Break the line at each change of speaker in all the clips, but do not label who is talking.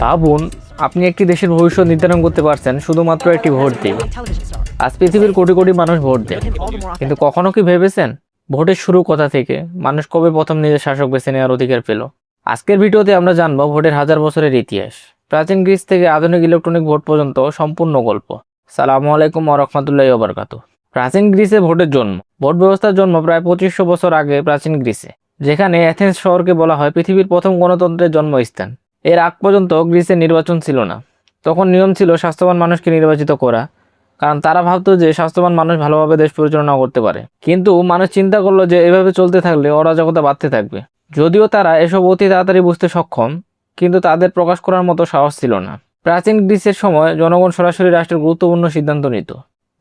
ভাবুন, আপনি একটি দেশের ভবিষ্যৎ নির্ধারণ করতে পারছেন শুধুমাত্র একটি ভোট দিয়ে। আজ পৃথিবীর কোটি কোটি মানুষ ভোট দেয়, কিন্তু কখনো কি ভেবেছেন ভোটের শুরু কোথা থেকে, মানুষ কবে প্রথম নিজের শাসক বেছে নেওয়ার অধিকার পেল? আজকের ভিডিওতে আমরা জানবো ভোটের হাজার বছরের ইতিহাস, প্রাচীন গ্রিস থেকে আধুনিক ইলেকট্রনিক ভোট পর্যন্ত সম্পূর্ণ গল্প। সালামু আলাইকুম ওয়া রাহমাতুল্লাহি ওয়া বারাকাতুহু। প্রাচীন গ্রিসে ভোটের জন্ম। ভোট ব্যবস্থার জন্ম প্রায় 2500 বছর আগে প্রাচীন গ্রিসে, যেখানে অ্যাথেন্স শহরকে বলা হয় পৃথিবীর প্রথম গণতন্ত্রের জন্মস্থান। এর আগ পর্যন্ত গ্রিসে নির্বাচন ছিল না। তখন নিয়ম ছিল স্বাস্থ্যবান মানুষকে নির্বাচিত করা, কারণ তারা ভাবতো যে স্বাস্থ্যবান মানুষ ভালোভাবে দেশ পরিচালনা করতে পারে। কিন্তু মানুষ চিন্তা করলো যে এভাবে চলতে থাকলে অরাজকতা বাড়তে থাকবে। যদিও তারা এসব অতি তাড়াতাড়ি বুঝতে সক্ষম, কিন্তু তাদের প্রকাশ করার মতো সাহস ছিল না। প্রাচীন গ্রিসের সময় জনগণ সরাসরি রাষ্ট্রের গুরুত্বপূর্ণ সিদ্ধান্ত নিত।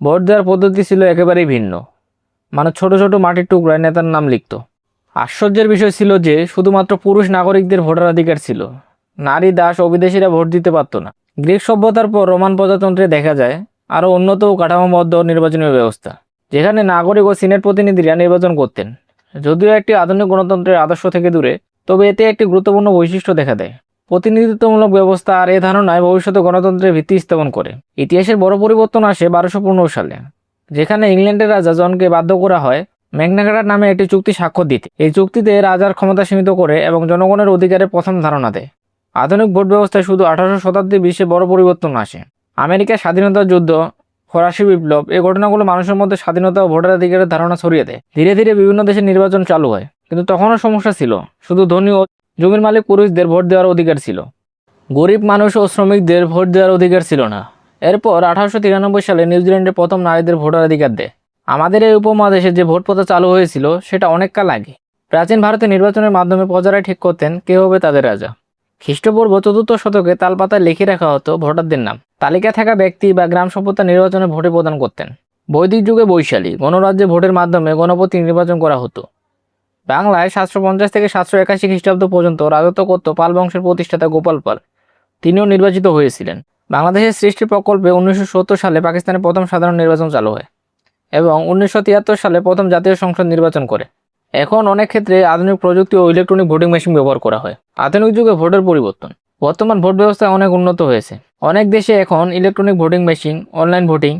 ভোট দেওয়ার পদ্ধতি ছিল একেবারেই ভিন্ন। মানুষ ছোট ছোট মাটির টুকরায় নেতার নাম লিখত। আশ্চর্যের বিষয় ছিল যে শুধুমাত্র পুরুষ নাগরিকদের ভোটাধিকার ছিল, নারী, দাস ও বিদেশিরা ভোট দিতে পারত না। গ্রিক সভ্যতার পর রোমান প্রজাতন্ত্রে দেখা যায় আরও উন্নত ও কাঠামোবদ্ধ নির্বাচনী ব্যবস্থা, যেখানে নাগরিক ও সিনেট প্রতিনিধিরা নির্বাচন করতেন। যদিও একটি আধুনিক গণতন্ত্রের আদর্শ থেকে দূরে, তবে এতে একটি গুরুত্বপূর্ণ বৈশিষ্ট্য দেখা দেয়: প্রতিনিধিত্বমূলক ব্যবস্থা। আর এই ধারণায় ভবিষ্যতে গণতন্ত্রের ভিত্তি স্থাপন করে। ইতিহাসের বড় পরিবর্তন আসে 1215 সালে, যেখানে ইংল্যান্ডের রাজা জনকে বাধ্য করা হয় ম্যাগনা কার্টা নামে একটি চুক্তি স্বাক্ষর দিতে। এই চুক্তিতে রাজার ক্ষমতা সীমিত করে এবং জনগণের অধিকারের প্রথম ধারণা দেয়। আধুনিক ভোট ব্যবস্থায় শুধু 18শো শতাব্দীর বিশ্বে বড় পরিবর্তন আসে। আমেরিকার স্বাধীনতার যুদ্ধ, ফরাসি বিপ্লব, এই ঘটনাগুলো মানুষের মধ্যে স্বাধীনতা ও ভোটাধিকারের ধারণা ছড়িয়ে দেয়। ধীরে ধীরে বিভিন্ন দেশে নির্বাচন চালু হয়, কিন্তু তখনও সমস্যা ছিল। শুধু ধনী ও জমির মালিক পুরুষদের ভোট দেওয়ার অধিকার ছিল, গরিব মানুষ ও শ্রমিকদের ভোট দেওয়ার অধিকার ছিল না। এরপর 1893 সালে নিউজিল্যান্ডে প্রথম নারীদের ভোটাধিকার দেয়। আমাদের এই উপমহাদেশে যে ভোট প্রথা চালু হয়েছিল সেটা অনেক কাল আগে। প্রাচীন ভারতে নির্বাচনের মাধ্যমে প্রজারাই ঠিক করতেন কে হবে তাদের রাজা। খ্রিস্টপূর্ব 4র্থ শতকে তালপাতায় লিখে রাখা হতো ভোটারদের নাম। তালিকায় থাকা ব্যক্তি বা গ্রাম সভ্যতা নির্বাচনে ভোটে প্রদান করতেন। বৈদিক যুগে বৈশালী গণরাজ্যে ভোটের মাধ্যমে গণপতি নির্বাচন করা হতো। বাংলায় 750 থেকে 781 খ্রিস্টাব্দ পর্যন্ত রাজত্ব করত পাল বংশের প্রতিষ্ঠাতা গোপাল পাল। তিনিও নির্বাচিত হয়েছিলেন। বাংলাদেশের সৃষ্টি প্রকল্পে 1970 সালে পাকিস্তানের প্রথম সাধারণ নির্বাচন চালু হয় এবং 1973 সালে প্রথম জাতীয় সংসদ নির্বাচন করে। এখন অনেক ক্ষেত্রে আধুনিক প্রযুক্তি ও ইলেকট্রনিক ভোটিং মেশিন ব্যবহার করা হয়। আধুনিক যুগে ভোটের পরিবর্তন। বর্তমান ভোট ব্যবস্থা অনেক উন্নত হয়েছে। অনেক দেশে এখন electronic voting machine, online voting,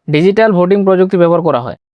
digital voting প্রযুক্তি ব্যবহার করা হয়।